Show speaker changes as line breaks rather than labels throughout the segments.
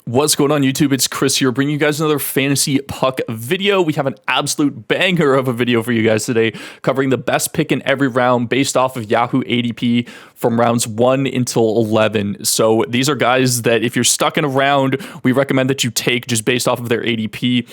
What's going on YouTube? It's Chris here, bringing you guys another fantasy puck video. We have an absolute banger of a video for you guys today, covering the best pick in every round based off of Yahoo ADP from rounds 1 until 11. So these are guys that if you're stuck in a round, we recommend that you take just based off of their ADP.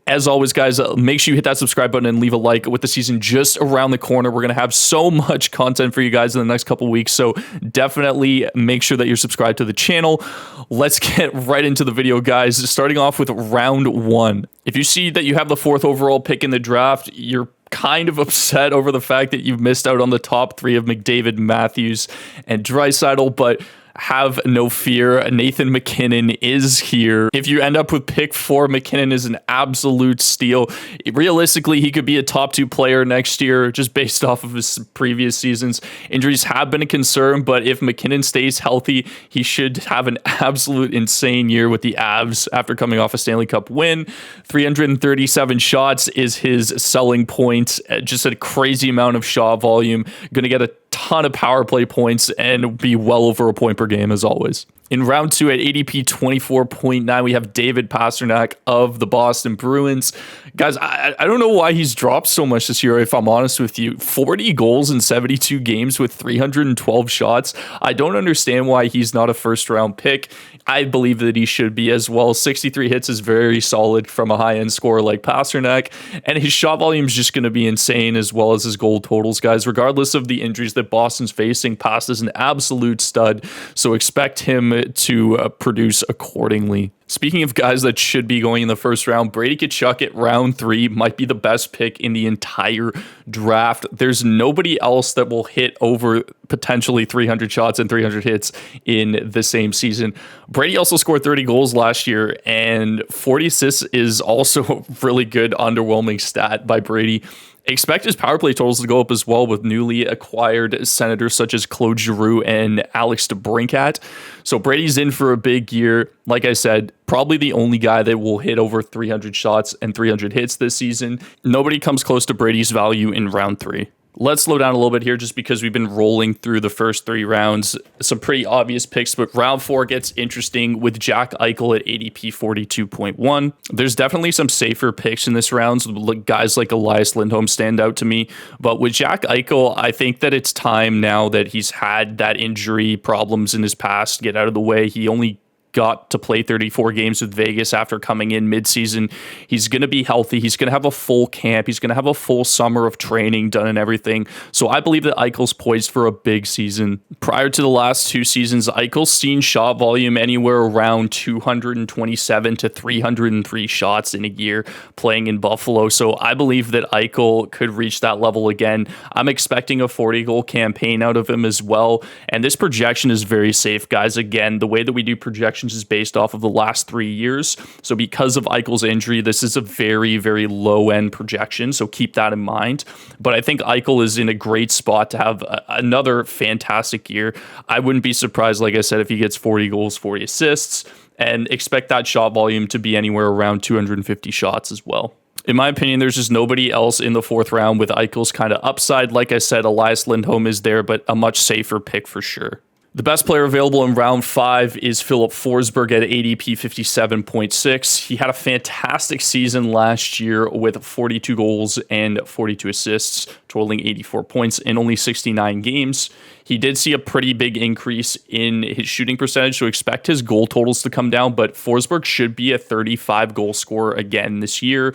As always, guys, make sure you hit that subscribe button and leave a like. With the season just around the corner, we're going to have so much content for you guys in the next couple weeks. So definitely make sure that you're subscribed to the channel. Let's get right into the video, guys. Starting off with round 1. If you see that you have the 4th overall pick in the draft, you're kind of upset over the fact that you've missed out on the top 3 of McDavid, Matthews, and Draisaitl, but have no fear. Nathan MacKinnon is here. If you end up with pick 4, MacKinnon is an absolute steal. Realistically, he could be a top 2 player next year just based off of his previous seasons. Injuries have been a concern, but if MacKinnon stays healthy, he should have an absolute insane year with the Avs after coming off a Stanley Cup win. 337 shots is his selling point. Just a crazy amount of shot volume. Going to get a ton of power play points and be well over a point per game as always. In round 2 at ADP 24.9, we have David Pastrnak of the Boston Bruins. Guys, I don't know why he's dropped so much this year, if I'm honest with you. 40 goals in 72 games with 312 shots. I don't understand why he's not a first-round pick. I believe that he should be as well. 63 hits is very solid from a high-end scorer like Pastrnak, and his shot volume is just going to be insane as well as his goal totals, guys. Regardless of the injuries that Boston's facing, Past is an absolute stud, so expect him to produce accordingly. Speaking of guys that should be going in the first round, Brady Tkachuk at round 3 might be the best pick in the entire draft. There's nobody else that will hit over potentially 300 shots and 300 hits in the same season. Brady also scored 30 goals last year, and 40 assists is also a really good, underwhelming stat by Brady. Expect his power play totals to go up as well with newly acquired Senators such as Claude Giroux and Alex DeBrincat. So Brady's in for a big year. Like I said, probably the only guy that will hit over 300 shots and 300 hits this season. Nobody comes close to Brady's value in round 3. Let's slow down a little bit here just because we've been rolling through the first 3 rounds. Some pretty obvious picks, but round 4 gets interesting with Jack Eichel at ADP 42.1. There's definitely some safer picks in this round. So guys like Elias Lindholm stand out to me. But with Jack Eichel, I think that it's time now that he's had that injury problems in his past get out of the way. He only got to play 34 games with Vegas after coming in midseason. He's going to be healthy. He's going to have a full camp. He's going to have a full summer of training done and everything. So I believe that Eichel's poised for a big season. Prior to the last 2 seasons, Eichel's seen shot volume anywhere around 227 to 303 shots in a year playing in Buffalo. So I believe that Eichel could reach that level again. I'm expecting a 40-goal campaign out of him as well. And this projection is very safe, guys. Again, the way that we do projections is based off of the last 3 years. So because of Eichel's injury, this is a very, very low-end projection. So keep that in mind. But I think Eichel is in a great spot to have another fantastic year. I wouldn't be surprised, like I said, if he gets 40 goals, 40 assists, and expect that shot volume to be anywhere around 250 shots as well. In my opinion, there's just nobody else in the 4th round with Eichel's kind of upside. Like I said, Elias Lindholm is there, but a much safer pick for sure. The best player available in round 5 is Philip Forsberg at ADP 57.6. He had a fantastic season last year with 42 goals and 42 assists, totaling 84 points in only 69 games. He did see a pretty big increase in his shooting percentage, so expect his goal totals to come down, but Forsberg should be a 35 goal scorer again this year,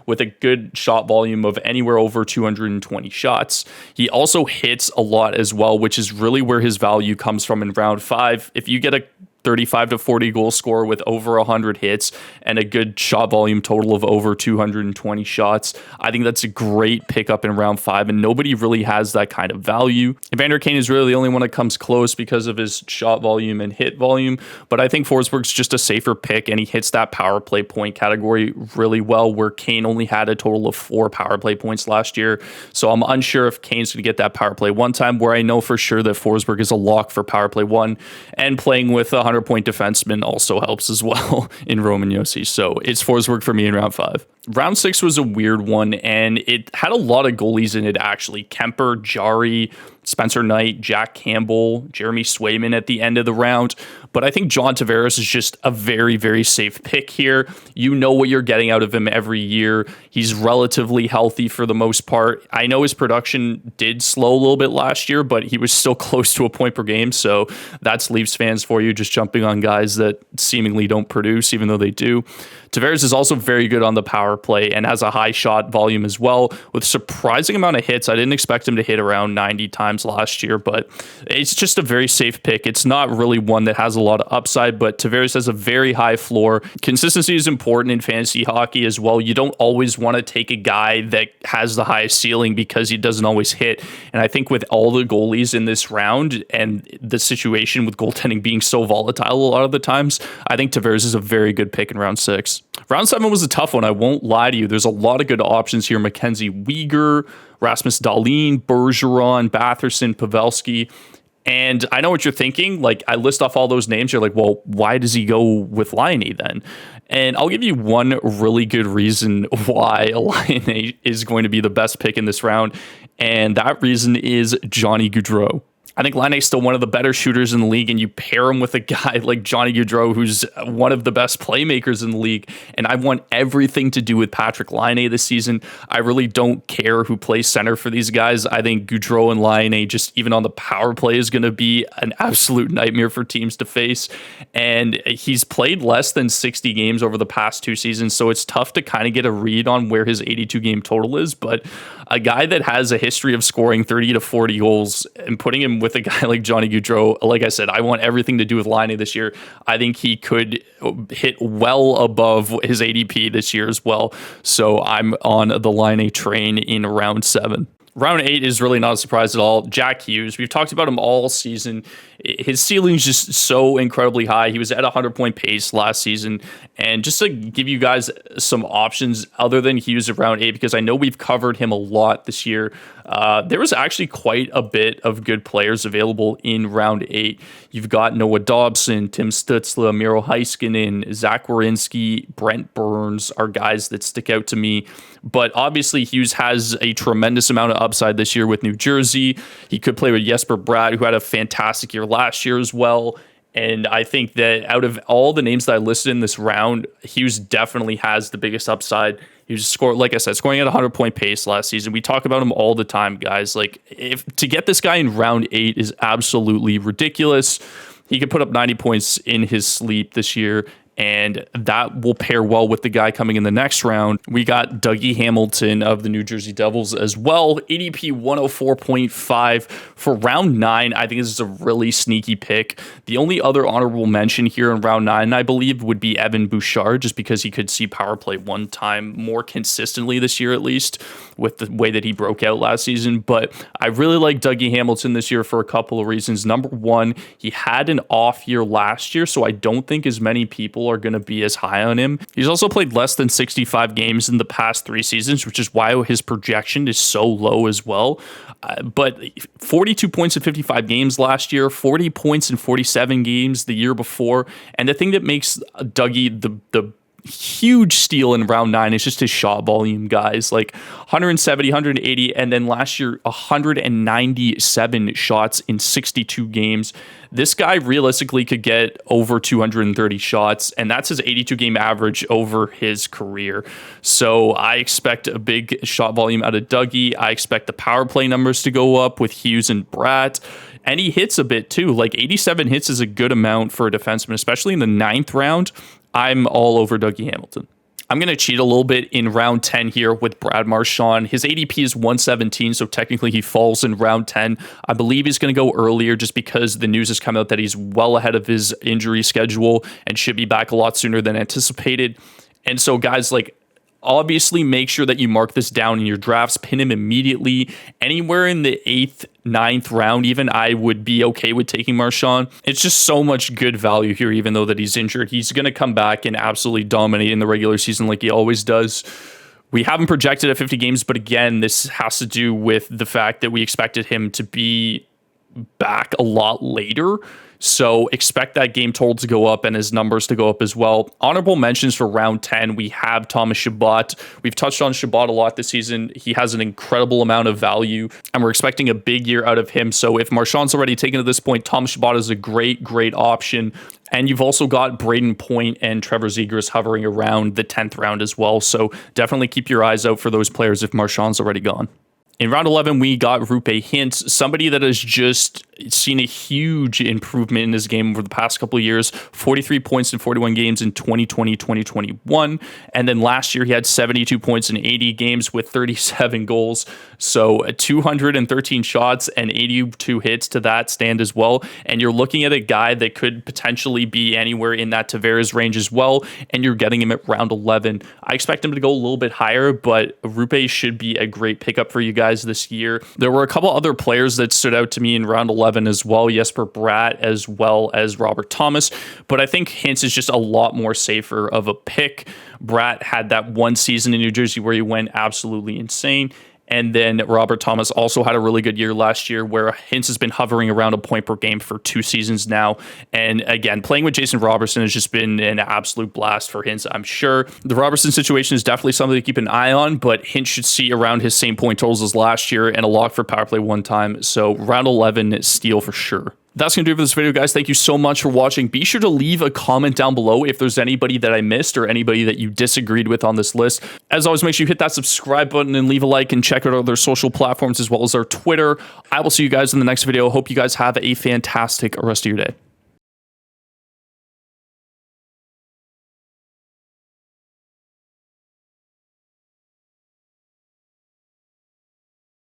with a good shot volume of anywhere over 220 shots. He also hits a lot as well, which is really where his value comes from in round 5. If you get a 35 to 40 goal scorer with over 100 hits and a good shot volume total of over 220 shots, I think that's a great pickup in round 5, and nobody really has that kind of value. Evander Kane is really the only one that comes close because of his shot volume and hit volume, but I think Forsberg's just a safer pick, and he hits that power play point category really well, where Kane only had a total of 4 power play points last year. So I'm unsure if Kane's going to get that power play 1 time, where I know for sure that Forsberg is a lock for power play 1, and playing with 100-point defenseman also helps as well in Roman Josi. So it's Forsberg for me in round 5. Round 6 was a weird one, and it had a lot of goalies in it, actually. Kemper, Jari, Spencer Knight, Jack Campbell, Jeremy Swayman at the end of the round. But I think John Tavares is just a very, very safe pick here. You know what you're getting out of him every year. He's relatively healthy for the most part. I know his production did slow a little bit last year, but he was still close to a point per game. So that's Leafs fans for you, just jumping on guys that seemingly don't produce, even though they do. Tavares is also very good on the power play and has a high shot volume as well, with surprising amount of hits. I didn't expect him to hit around 90 times last year, but it's just a very safe pick. It's not really one that has a lot of upside, but Tavares has a very high floor. Consistency is important in fantasy hockey as well. You don't always want to take a guy that has the highest ceiling because he doesn't always hit. And I think with all the goalies in this round and the situation with goaltending being so volatile a lot of the times, I think Tavares is a very good pick in round 6. Round 7 was a tough one. I won't lie to you. There's a lot of good options here. Mackenzie Weegar, Rasmus Dahlin, Bergeron, Batherson, Pavelski. And I know what you're thinking. Like, I list off all those names. You're like, well, why does he go with Laine then? And I'll give you one really good reason why Laine is going to be the best pick in this round. And that reason is Johnny Gaudreau. I think Laine is still one of the better shooters in the league, and you pair him with a guy like Johnny Gaudreau, who's one of the best playmakers in the league, and I want everything to do with Patrick Laine this season. I really don't care who plays center for these guys. I think Gaudreau and Laine, just even on the power play, is going to be an absolute nightmare for teams to face, and he's played less than 60 games over the past 2 seasons, so it's tough to kind of get a read on where his 82-game total is, but a guy that has a history of scoring 30 to 40 goals and putting him with a guy like Johnny Gaudreau, like I said, I want everything to do with Laine this year. I think he could hit well above his ADP this year as well. So I'm on the Laine train in round 7. Round 8 is really not a surprise at all. Jack Hughes, we've talked about him all season. His ceiling is just so incredibly high. He was at a 100-point pace last season. And just to give you guys some options other than Hughes of round 8, because I know we've covered him a lot this year, there was actually quite a bit of good players available in round 8. You've got Noah Dobson, Tim Stützle, Miro Heiskanen, Zach Werenski, Brent Burns are guys that stick out to me. But obviously Hughes has a tremendous amount of upside this year with New Jersey. He could play with Jesper Bratt, who had a fantastic year last year as well. And I think that out of all the names that I listed in this round, Hughes definitely has the biggest upside. He was like I said, scoring at a 100-point pace last season. We talk about him all the time, guys. Like, if to get this guy in round 8 is absolutely ridiculous. He could put up 90 points in his sleep this year, and that will pair well with the guy coming in the next round. We got Dougie Hamilton of the New Jersey Devils as well. ADP 104.5 for round 9. I think this is a really sneaky pick. The only other honorable mention here in round 9, I believe, would be Evan Bouchard, just because he could see power play one time more consistently this year, at least, with the way that he broke out last season. But I really like Dougie Hamilton this year for a couple of reasons. Number one, he had an off year last year, so I don't think as many people are going to be as high on him. He's also played less than 65 games in the past 3 seasons, which is why his projection is so low as well. But 42 points in 55 games last year, 40 points in 47 games the year before. And the thing that makes Dougie the huge steal in round 9 is just his shot volume, guys. Like 170, 180, and then last year 197 shots in 62 games. This guy realistically could get over 230 shots, and that's his 82-game average over his career. So I expect a big shot volume out of Dougie. I expect the power play numbers to go up with Hughes and Bratt. And he hits a bit too. Like 87 hits is a good amount for a defenseman, especially in the 9th round. I'm all over Dougie Hamilton. I'm going to cheat a little bit in round 10 here with Brad Marchand. His ADP is 117, so technically he falls in round 10. I believe he's going to go earlier just because the news has come out that he's well ahead of his injury schedule and should be back a lot sooner than anticipated. And so, guys, like, obviously make sure that you mark this down in your drafts, pin him immediately. Anywhere in the 8th, 9th round even, I would be okay with taking Marchand. It's just so much good value here, even though that he's injured. He's going to come back and absolutely dominate in the regular season like he always does. We haven't projected at 50 games, but again, this has to do with the fact that we expected him to be back a lot later. So expect that game total to go up and his numbers to go up as well. Honorable mentions for round 10, we have Thomas Chabot. We've touched on Chabot a lot this season. He has an incredible amount of value, and we're expecting a big year out of him. So if Marchand's already taken to this point, Thomas Chabot is a great option. And you've also got Braden Point and Trevor Zegras hovering around the 10th round as well. So definitely keep your eyes out for those players if Marchand's already gone. In round 11, we got Rupe Hintz, somebody that has just seen a huge improvement in his game over the past couple of years. 43 points in 41 games in 2020, 2021. And then last year, he had 72 points in 80 games with 37 goals. So 213 shots and 82 hits to that stand as well. And you're looking at a guy that could potentially be anywhere in that Tavares range as well. And you're getting him at round 11. I expect him to go a little bit higher, but Rupe should be a great pickup for you guys this year. There were a couple other players that stood out to me in round 11 as well, Jesper Bratt as well as Robert Thomas, but I think Hintz is just a lot more safer of a pick. Bratt had that one season in New Jersey where he went absolutely insane. And then Robert Thomas also had a really good year last year where Hintz has been hovering around a point per game for 2 seasons now. And again, playing with Jason Robertson has just been an absolute blast for Hintz, I'm sure. The Robertson situation is definitely something to keep an eye on, but Hintz should see around his same point totals as last year and a lock for power play one time. So round 11, steal for sure. That's going to do it for this video, guys. Thank you so much for watching. Be sure to leave a comment down below if there's anybody that I missed or anybody that you disagreed with on this list. As always, make sure you hit that subscribe button and leave a like and check out other social platforms as well as our Twitter. I will see you guys in the next video. Hope you guys have a fantastic rest of your day.